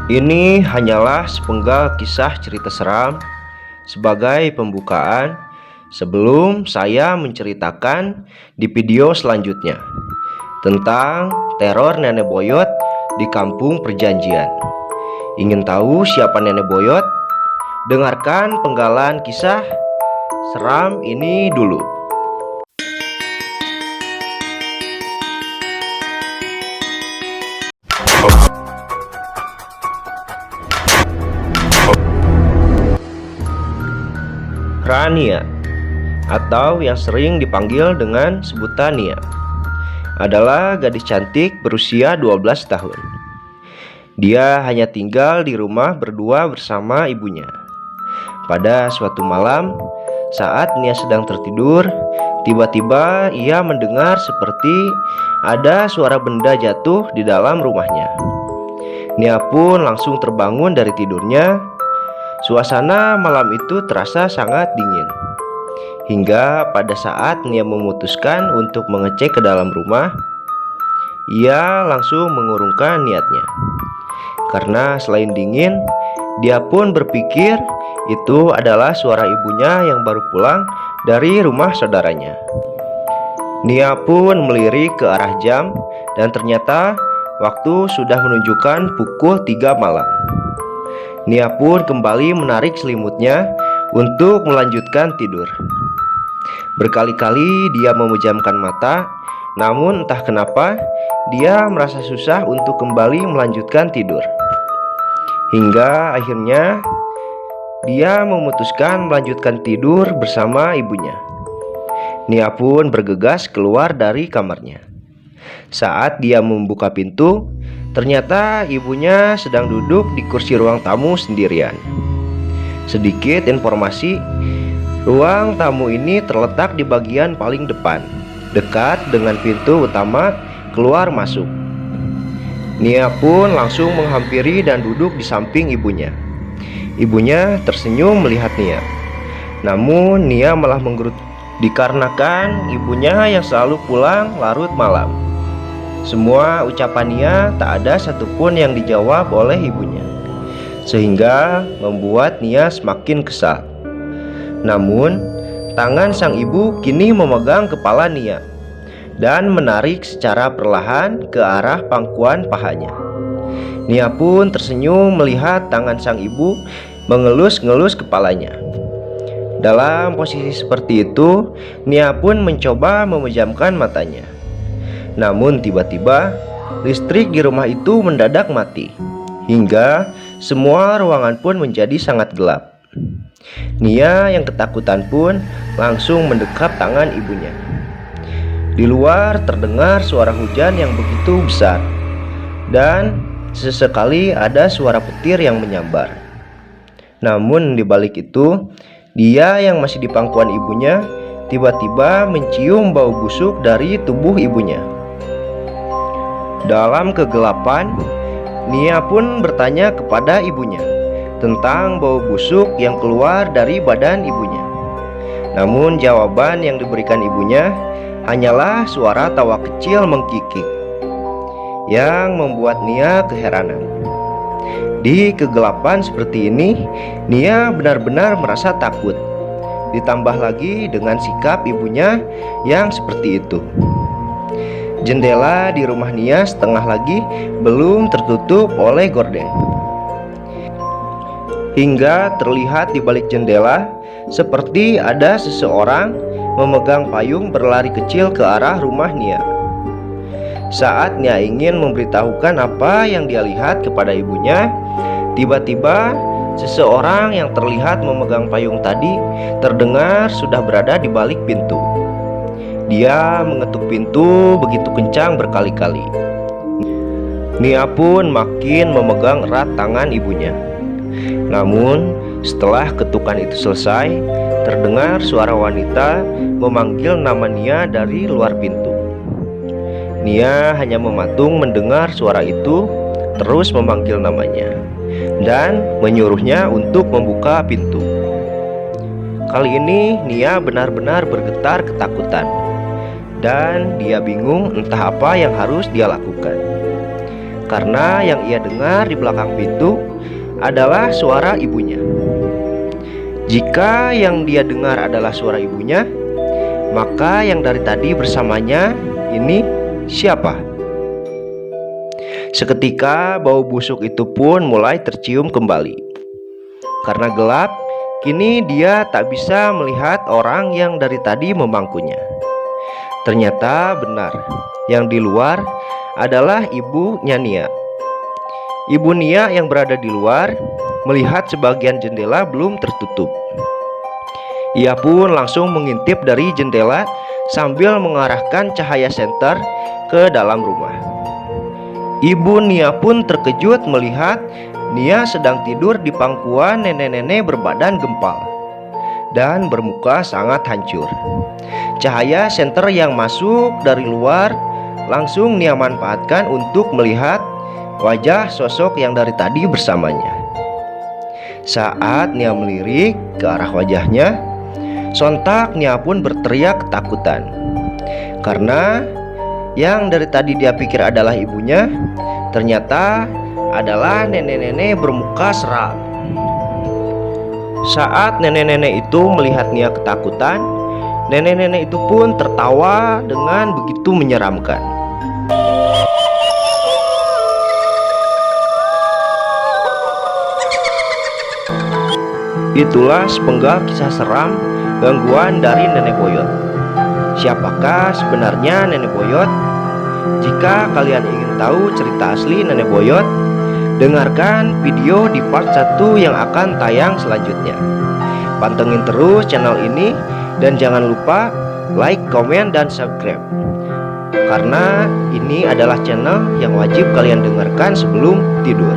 Ini hanyalah sepenggal kisah cerita seram sebagai pembukaan sebelum saya menceritakan di video selanjutnya tentang teror nenek boyot di kampung perjanjian. Ingin tahu siapa nenek boyot? Dengarkan penggalan kisah seram ini dulu. Rania, atau yang sering dipanggil dengan sebutan Nia, adalah gadis cantik berusia 12 tahun. Dia hanya tinggal di rumah berdua bersama ibunya. Pada suatu malam, saat Nia sedang tertidur, tiba-tiba ia mendengar seperti ada suara benda jatuh di dalam rumahnya. Nia pun langsung terbangun dari tidurnya. Suasana malam itu terasa sangat dingin. Hingga pada saat Nia memutuskan untuk mengecek ke dalam rumah, ia langsung mengurungkan niatnya. Karena selain dingin, dia pun berpikir itu adalah suara ibunya yang baru pulang dari rumah saudaranya. Nia pun melirik ke arah jam dan ternyata waktu sudah menunjukkan pukul 3 malam. Nia pun kembali menarik selimutnya untuk melanjutkan tidur. Berkali-kali dia memejamkan mata, namun entah kenapa dia merasa susah untuk kembali melanjutkan tidur. Hingga akhirnya dia memutuskan melanjutkan tidur bersama ibunya. Nia pun bergegas keluar dari kamarnya. Saat dia membuka pintu, ternyata ibunya sedang duduk di kursi ruang tamu sendirian. Sedikit informasi, ruang tamu ini terletak di bagian paling depan, dekat dengan pintu utama keluar masuk. Nia pun langsung menghampiri dan duduk di samping ibunya. Ibunya tersenyum melihat Nia. Namun Nia malah menggerut dikarenakan ibunya yang selalu pulang larut malam. Semua ucapan Nia tak ada satupun yang dijawab oleh ibunya, sehingga membuat Nia semakin kesal. Namun, tangan sang ibu kini memegang kepala Nia dan menarik secara perlahan ke arah pangkuan pahanya. Nia pun tersenyum melihat tangan sang ibu mengelus-ngelus kepalanya. Dalam posisi seperti itu, Nia pun mencoba memejamkan matanya. Namun tiba-tiba listrik di rumah itu mendadak mati, hingga semua ruangan pun menjadi sangat gelap. Nia yang ketakutan pun langsung mendekap tangan ibunya. Di luar terdengar suara hujan yang begitu besar, dan sesekali ada suara petir yang menyambar. Namun di balik itu, dia yang masih di pangkuan ibunya tiba-tiba mencium bau busuk dari tubuh ibunya. Dalam kegelapan, Nia pun bertanya kepada ibunya tentang bau busuk yang keluar dari badan ibunya. Namun jawaban yang diberikan ibunya hanyalah suara tawa kecil mengkikik yang membuat Nia keheranan. Di kegelapan seperti ini, Nia benar-benar merasa takut. Ditambah lagi dengan sikap ibunya yang seperti itu. Jendela di rumah Nia setengah lagi belum tertutup oleh gorden. Hingga terlihat di balik jendela seperti ada seseorang memegang payung berlari kecil ke arah rumah Nia. Saat Nia ingin memberitahukan apa yang dia lihat kepada ibunya, tiba-tiba seseorang yang terlihat memegang payung tadi terdengar sudah berada di balik pintu. Dia mengetuk pintu begitu kencang berkali-kali. Nia pun makin memegang erat tangan ibunya. Namun setelah ketukan itu selesai, terdengar suara wanita memanggil nama Nia dari luar pintu. Nia hanya mematung mendengar suara itu, terus memanggil namanya dan menyuruhnya untuk membuka pintu. Kali ini Nia benar-benar bergetar ketakutan, dan dia bingung entah apa yang harus dia lakukan. karena yang ia dengar di belakang pintu adalah suara ibunya. Jika yang dia dengar adalah suara ibunya, maka yang dari tadi bersamanya ini siapa? Seketika bau busuk itu pun mulai tercium kembali. Karena gelap, kini dia tak bisa melihat orang yang dari tadi memangkunya. Ternyata benar, yang di luar adalah ibunya Nia. Ibu Nia yang berada di luar melihat sebagian jendela belum tertutup. Ia pun langsung mengintip dari jendela sambil mengarahkan cahaya senter ke dalam rumah. Ibu Nia pun terkejut melihat Nia sedang tidur di pangkuan nenek-nenek berbadan gempal dan bermuka sangat hancur. Cahaya senter yang masuk dari luar langsung Nia manfaatkan untuk melihat wajah sosok yang dari tadi bersamanya. Saat Nia melirik ke arah wajahnya, sontak Nia pun berteriak ketakutan. Karena yang dari tadi dia pikir adalah ibunya, ternyata adalah nenek-nenek bermuka seram. Saat nenek-nenek itu melihat Nia ketakutan, nenek-nenek itu pun tertawa dengan begitu menyeramkan. Itulah sepenggal kisah seram gangguan dari Nenek Boyot. Siapakah sebenarnya Nenek Boyot? Jika kalian ingin tahu cerita asli Nenek Boyot, dengarkan video di part 1 yang akan tayang selanjutnya. Pantengin terus channel ini dan jangan lupa like, komen, dan subscribe. Karena ini adalah channel yang wajib kalian dengarkan sebelum tidur.